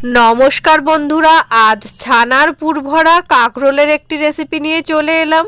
নমস্কার বন্ধুরা, আজ ছানার পুর ভরা কাঁকরোলের একটি রেসিপি নিয়ে চলে এলাম।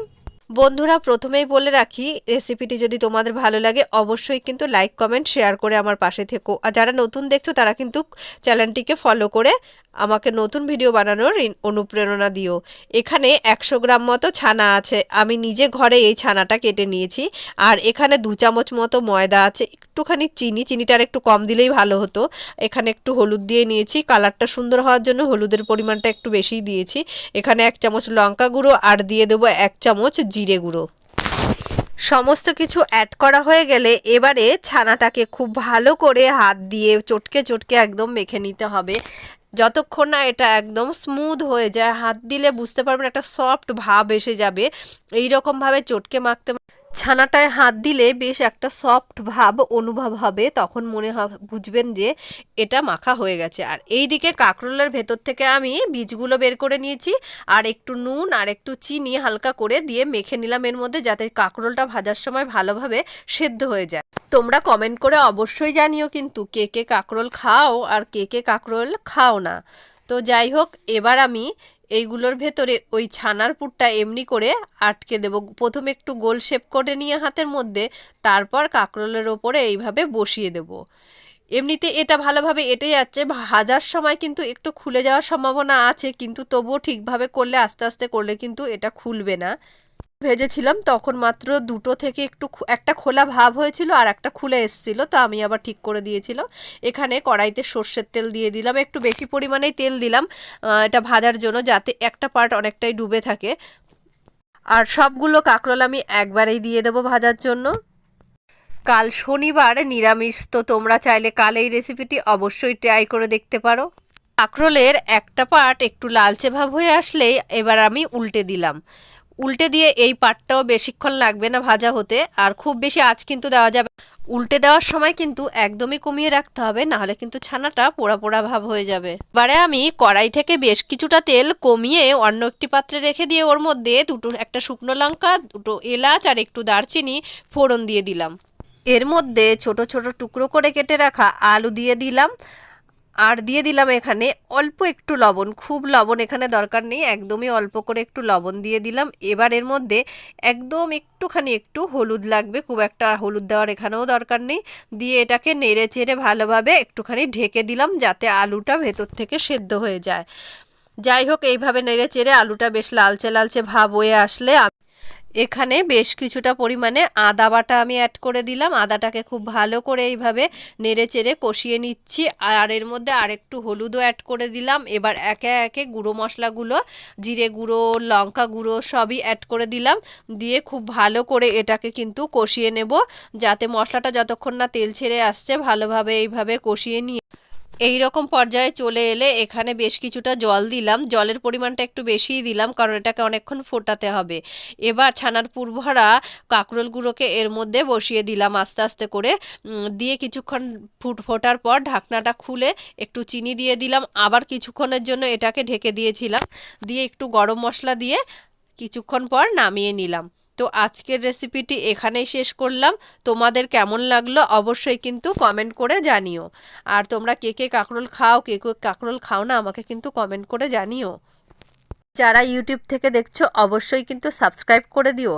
বন্ধুরা, প্রথমেই বলে রাখি, রেসিপিটি যদি তোমাদের ভালো লাগে অবশ্যই কিন্তু লাইক কমেন্ট শেয়ার করে আমার পাশে থেকো। আর যারা নতুন দেখছো তারা কিন্তু চ্যানেলটিকে ফলো করে আমাকে নতুন ভিডিও বানানোর অনুপ্রেরণা দিও। এখানে 100 গ্রাম মতো ছানা আছে। আমি নিজে ঘরে এই ছানাটা কেটে নিয়েছি। আর এখানে 2 চামচ মতো ময়দা আছে, একটুখানি চিনিটা আর একটু কম দিলেই ভালো হতো। এখানে একটু হলুদ দিয়ে নিয়েছি, কালারটা সুন্দর হওয়ার জন্য হলুদের পরিমাণটা একটু বেশিই দিয়েছি। এখানে 1 চামচ লঙ্কা গুঁড়ো আর দিয়ে দেবো 1 চামচ জিরে গুঁড়ো। সমস্ত কিছু অ্যাড করা হয়ে গেলে এবারে ছানাটাকে খুব ভালো করে হাত দিয়ে চটকে চটকে একদম মেখে নিতে হবে। যতক্ষণ না এটা একদম স্মুথ হয়ে যায়, হাত দিলে বুঝতে পারবেন একটা সফট ভাব এসে যাবে। এই রকমভাবে চটকে মাখতে ছানাটায় হাত দিলে বেশ একটা সফট ভাব অনুভব হবে, তখন বুঝবেন যে এটা মাখা হয়ে গেছে। আর এই দিকে কাঁকরোলের ভেতর থেকে আমি বীজগুলো বের করে নিয়েছি আর একটু নুন আর একটু চিনি হালকা করে দিয়ে মেখে নিলাম এর মধ্যে, যাতে কাঁকরোলটা ভাজার সময় ভালোভাবে সেদ্ধ হয়ে যায়। তোমরা কমেন্ট করে অবশ্যই জানিও কিন্তু কে কে কাঁকরোল খাও আর কে কে কাঁকরোল খাও না। তো যাই হোক, এবার আমি এইগুলোর ভেতরে ওই ছানার পুরটা এমনি করে আটকে দেব। প্রথমে একটু গোল শেপ করে নিয়ে হাতের মধ্যে, তারপর কাঁকরোলের ওপরে এইভাবে বসিয়ে দেব। এমনিতে এটা ভালোভাবে এঁটে যাচ্ছে, ভাজার সময় কিন্তু একটু খুলে যাওয়ার সম্ভাবনা আছে, কিন্তু তবুও ঠিকভাবে করলে, আস্তে আস্তে করলে কিন্তু এটা খুলবে না। ভেজেছিলাম তখন মাত্র দুটো থেকে একটা খোলা ভাব হয়েছিল আর একটা খুলে এসেছিল, তো আমি আবার ঠিক করে দিয়েছিলাম। এখানে কড়াইতে সর্ষের তেল দিয়ে দিলাম, একটু বেশি পরিমাণেই তেল দিলাম এটা ভাজার জন্য, যাতে একটা পার্ট অনেকটাই ডুবে থাকে। আর সবগুলো কাঁকরোল আমি একবারেই দিয়ে দেবো ভাজার জন্য। কাল শনিবার নিরামিষ, তো তোমরা চাইলে কাল এই রেসিপিটি অবশ্যই ট্রাই করে দেখতে পারো। কাঁকরোলের একটা পার্ট একটু লালচে ভাব হয়ে আসলেই এবার আমি উল্টে দিলাম। উল্টে দিয়ে এই পাটটাও বেশিক্ষণ লাগবে না ভাজা হতে, আর খুব বেশি আঁচ কিন্তু দেওয়া যাবে। উল্টে দেওয়ার সময় কিন্তু একদমই কমিয়ে রাখতে হবে, নাহলে কিন্তু ছানাটা পোড়া পোড়া ভাব হয়ে যাবে। এবারে আমি কড়াই থেকে বেশ কিছুটা তেল কমিয়ে অন্য একটি পাত্রে রেখে দিয়ে ওর মধ্যে একটা শুকনো লঙ্কা, দুটো এলাচ আর একটু দারচিনি ফোড়ন দিয়ে দিলাম। এর মধ্যে ছোট ছোট টুকরো করে কেটে রাখা আলু দিয়ে দিলাম। আর দিয়ে দিলাম এখানে অল্প একটু লবণ, খুব লবণ এখানে দরকার নেই, একদমই অল্প করে একটু লবণ দিয়ে দিলাম। এবার এর মধ্যে একদম একটু হলুদ লাগবে, খুব একটা হলুদ দেওয়ার এখানেও দরকার নেই। দিয়ে এটাকে নেড়ে চেড়ে ভালোভাবে একটুখানি ঢেকে দিলাম, যাতে আলুটা ভেতর থেকে সেদ্ধ হয়ে যায়। যাই হোক, এইভাবে নেড়ে চেড়ে আলুটা বেশ লালচে লালচে ভাব হয়ে আসলে এখানে বেশ কিছুটা পরিমাণে আদা বাটা আমি অ্যাড করে দিলাম। আদাটাকে খুব ভালো করে এইভাবে নেড়ে চেড়ে কষিয়ে নিচ্ছি। আর এর মধ্যে আরেকটু হলুদও অ্যাড করে দিলাম। এবার একে একে গুঁড়ো মশলাগুলো, জিরে গুঁড়ো, লঙ্কা গুঁড়ো সবই অ্যাড করে দিলাম। দিয়ে খুব ভালো করে এটাকে কিন্তু কষিয়ে নেব, যাতে মশলাটা যতক্ষণ না তেল ছেড়ে আসছে ভালোভাবে এইভাবে কষিয়ে নিয়ে এই রকম পর্যায়ে চলে এলে এখানে বেশ কিছুটা জল দিলাম। জলের পরিমাণটা একটু বেশিই দিলাম, কারণ এটাকে অনেকক্ষণ ফোটাতে হবে। এবার ছানার পুর ভরা কাঁকরোলগুলোকে এর মধ্যে বসিয়ে দিলাম আস্তে আস্তে করে। দিয়ে কিছুক্ষণ ফোটার পর ঢাকনাটা খুলে একটু চিনি দিয়ে দিলাম। আবার কিছুক্ষণের জন্য এটাকে ঢেকে দিয়েছিলাম। দিয়ে একটু গরম মশলা দিয়ে কিছুক্ষণ পর নামিয়ে নিলাম। তো আজকের রেসিপিটি এখানেই শেষ করলাম। তোমাদের কেমন লাগলো অবশ্যই কিন্তু কমেন্ট করে জানিও। আর তোমরা কে কে কাঁকরোল খাও, কে কে কাঁকরোল খাও না, আমাকে কিন্তু কমেন্ট করে জানিও। যারা ইউটিউব থেকে দেখছো অবশ্যই কিন্তু সাবস্ক্রাইব করে দিও।